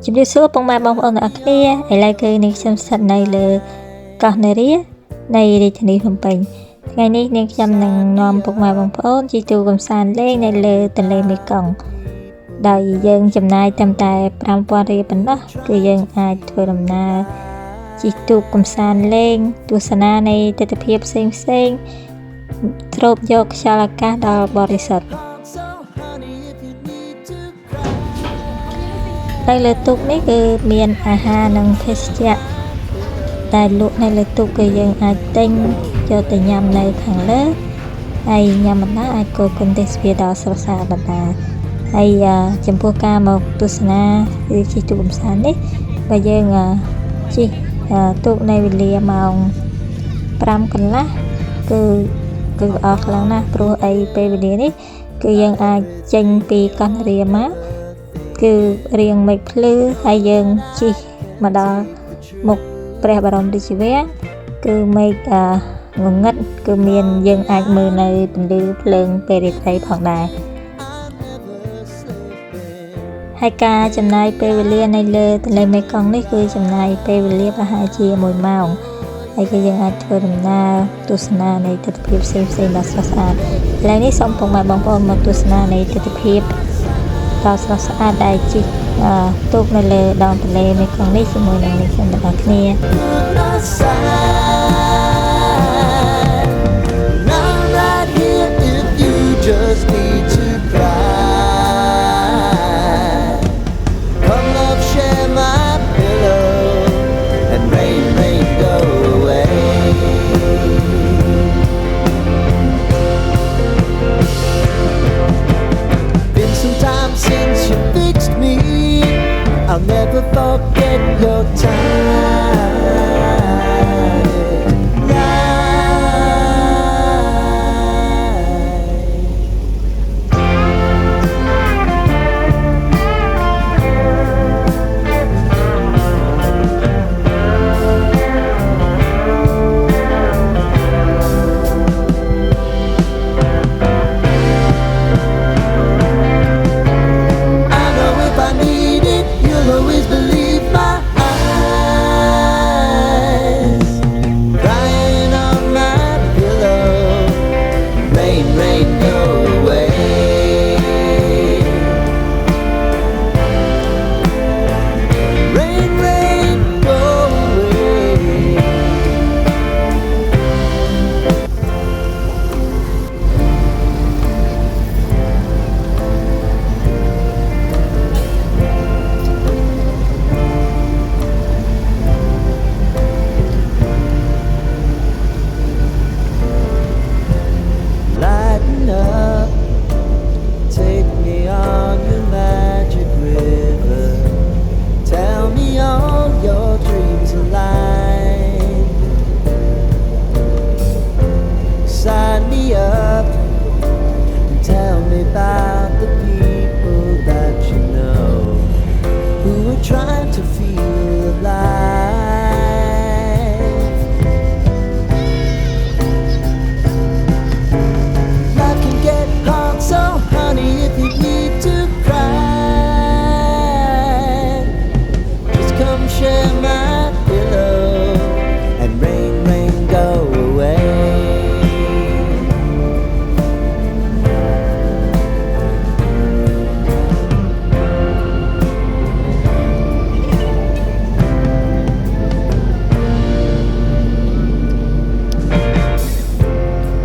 ជំរាបសួរពុកម៉ែបងប្អូនទាំងអស់គ្នាឥឡូវគឺនាងខ្ញុំស្ថិតនៅលើកោះនារីនៃរាជធានីភ្នំពេញថ្ងៃនេះនាងខ្ញុំនឹងនាំពុកម៉ែបងប្អូនជិះទូកកម្សាន្តលេងនៅលើទន្លេមេគង្គដោយយើងចំណាយត្រឹមតែ5000រៀលប៉ុណ្ណោះគឺយើងអាចធ្វើដំណើរជិះទូកកម្សាន្តលេងទស្សនានៃទិដ្ឋភាពផ្សេងៗស្រូបយកខ្យល់អាកាសដ៏បរិសុទ្ធនៅលើទូកនេះគឺមានអាហារនិងភេសជ្ជៈដែលលក់នៅលើទូកគឺយើងអាចទិញយកទៅញ៉ាំនៅខាងលើហើយញ៉ាំបណ្ដាអាចគយគន់ទេសភាពដ៏ស្រស់ស្អាតបណ្ដាហើយចំពោះការមកទស្សនាឬជិះទូកកម្សាន្តនេះបើយើងជិះទូកនៅវេលាម៉ោង5កន្លះគឺល្អខ្លាំងណាស់ព្រោះអីពេលវេលានេះគឺយើងអាចចេញពីកោះនារីមកគឺរៀងមេឃភ្លឺហើយយើងជិះមកដល់មុខព្រះបរមរាជវាំងគឺមេឃងងឹតគឺមានយើងអាចមើលនៅពន្លឺភ្លើងពេលរាត្រីផងដែរហើយការចំណាយពេលវេលានៅលើទន្លេមេគង្គនេះគឺចំណាយពេលវេលាប្រហែលជា1ម៉ោងហើយគឺយើងអាចធ្វើដំណើរទស្សនានៃទិដ្ឋភាពផ្សេងៗដ៏ស្រស់ស្អាតឥឡូវនេះសូមពុកម៉ែបងប្អូនមកទស្សនានៃទិដ្ឋភាពដ៏ស្រស់ស្អាតដែលជិះទូកនៅលើដងទន្លេមេគង្គនេះជាមួយនឹងអ្នកទាំងអស់គ្នាI'll never forget your trying to feel alive. Life can get hard, so honey, if you need to cry, just come share my pillow and rain, rain, go away.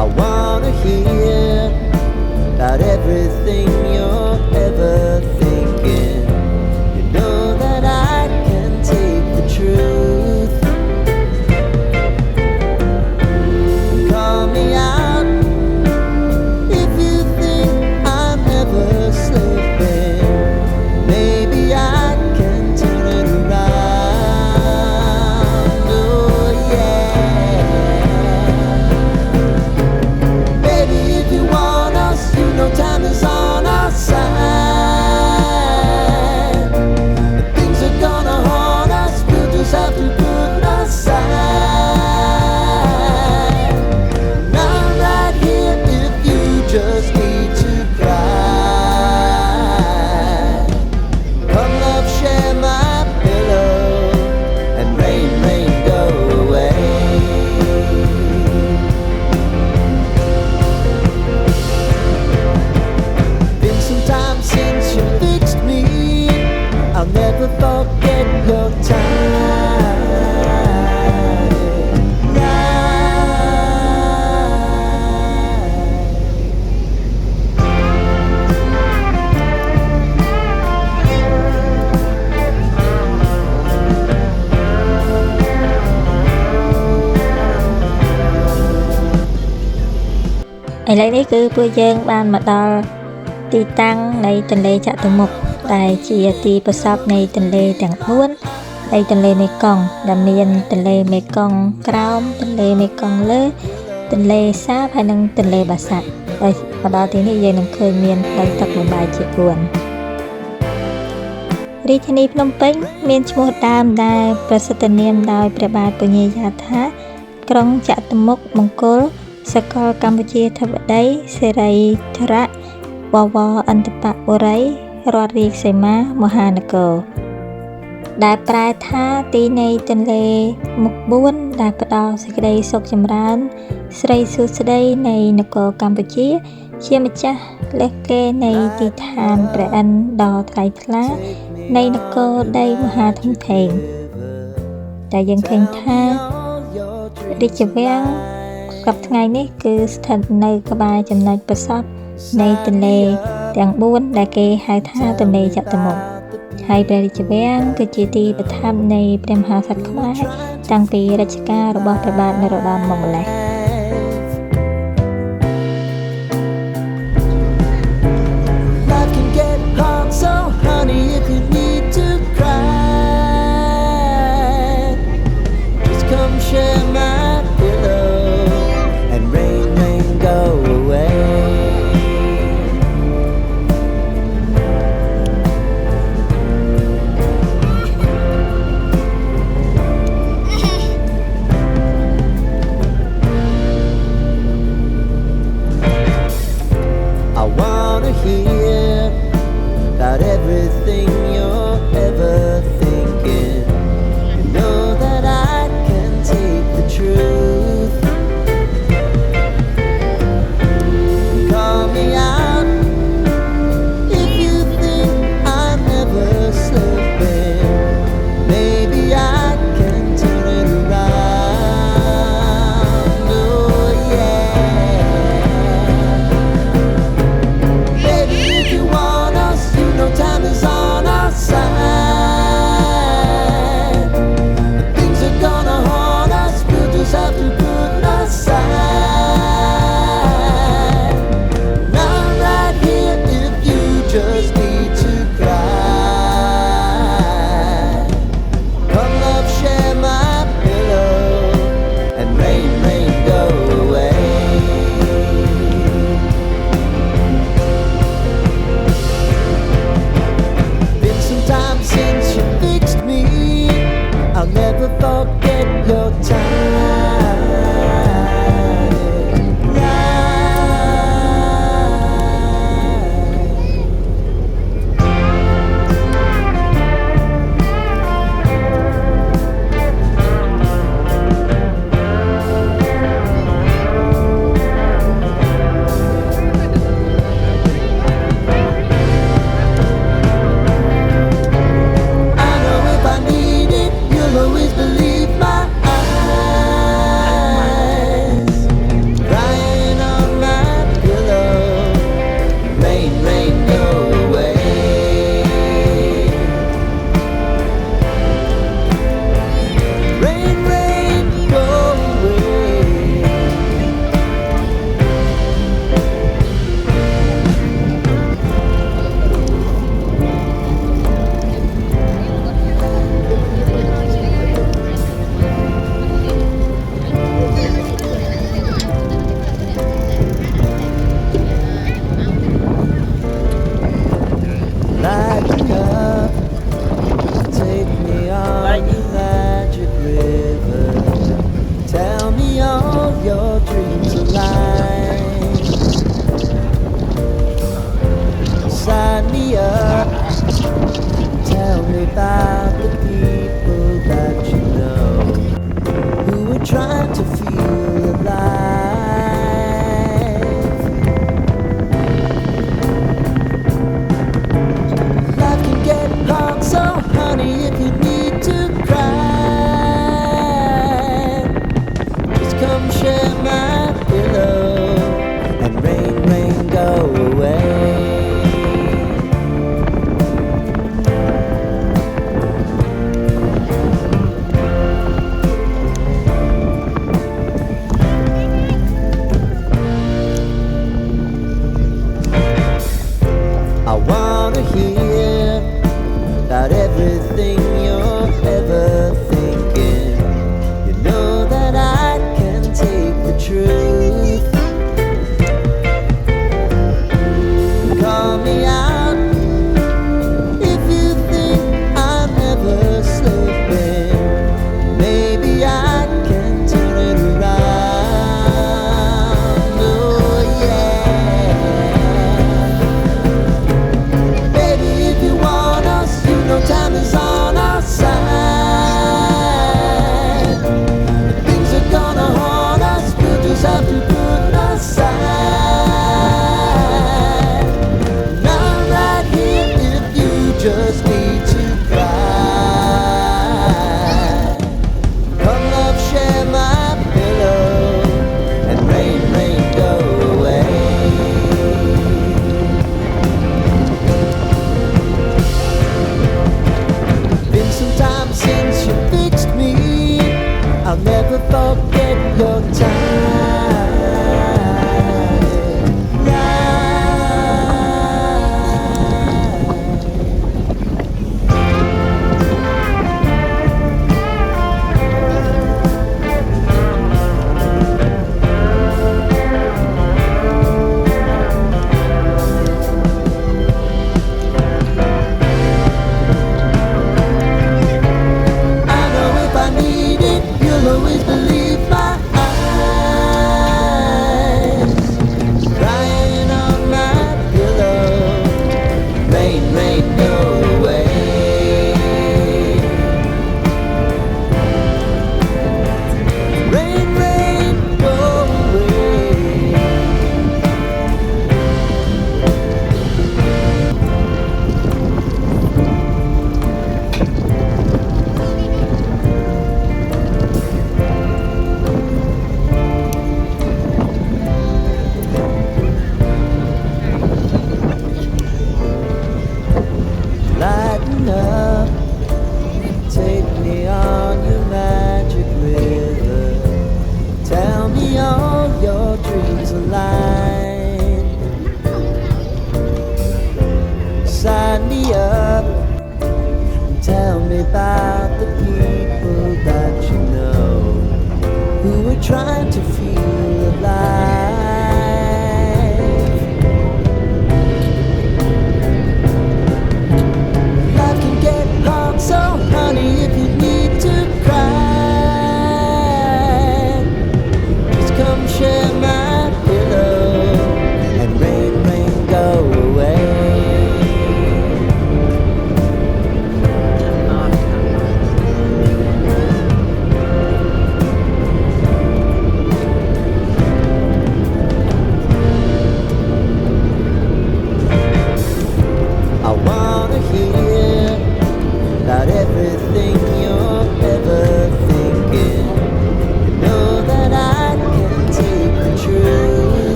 I wanna hear about everything you're ever thinking. You know that I can take the truth. Call me out if you think I'm never slipping. Maybe I can turn it around. Oh yeah. Baby, if you want us, you know time is on our ឥឡូវនេះគឺពួកយើងបានមកដល់ទីតាំងនៃទន្លេចតុមុខដែលជាទីប្រសពនៃទន្លេទាំង4នៃទន្លេមេគង្គដែលមានទន្លេមេគង្គក្រោមទន្លេមេគង្គលើទន្លេសាបហើយនិងទន្លេបាសាក់ហើយមកដល់ទីនេះយើងនឹងឃើញមានផ្លូវទឹកបំបែកជា4រាជធានីភ្នំពេញមានឈ្មោះដើមដែលប្រសិទ្ធនាមដោយព្រះបាទពញាយ៉ាថាក្រុងចតុមុខមង្គលសកលកម្ពុជាធិបតីសិរីធរៈបវរអន្តបបុរីរដ្ឋរាជសីមាមហានគរដែលប្រែថាទីនៃទន្លេមុខ4ដែលផ្ដល់សេចក្តីសុខចម្រើនស្រីសួស្តីនៃនគរកម្ពុជាជាម្ចាស់លេសគេនៃទីឋានព្រះឥន្ទដ៏ថ្លៃថ្លានៃនគរដីមហាធំធេងតែយើងឃើញថារាជវាំងសប្តាហ៍ថ្ងៃនេះគឺស្ថិតនៅក្បែរចំណុចប្រសពនៃទន្លេទាំង4ដែលគេហៅថាទន្លេចតុមុខហើយព្រះរាជវាំងគឺជាទីប្រថាប់នៃព្រះមហាក្សត្រខ្មែរតាំងពីរជ្ជកាលរបស់ព្រះបាទនរោត្តមមកម្ល៉េះShare my pillow and rain, rain, go away.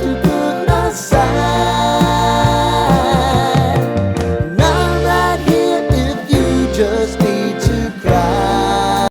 to put aside. And I'm right here if you just need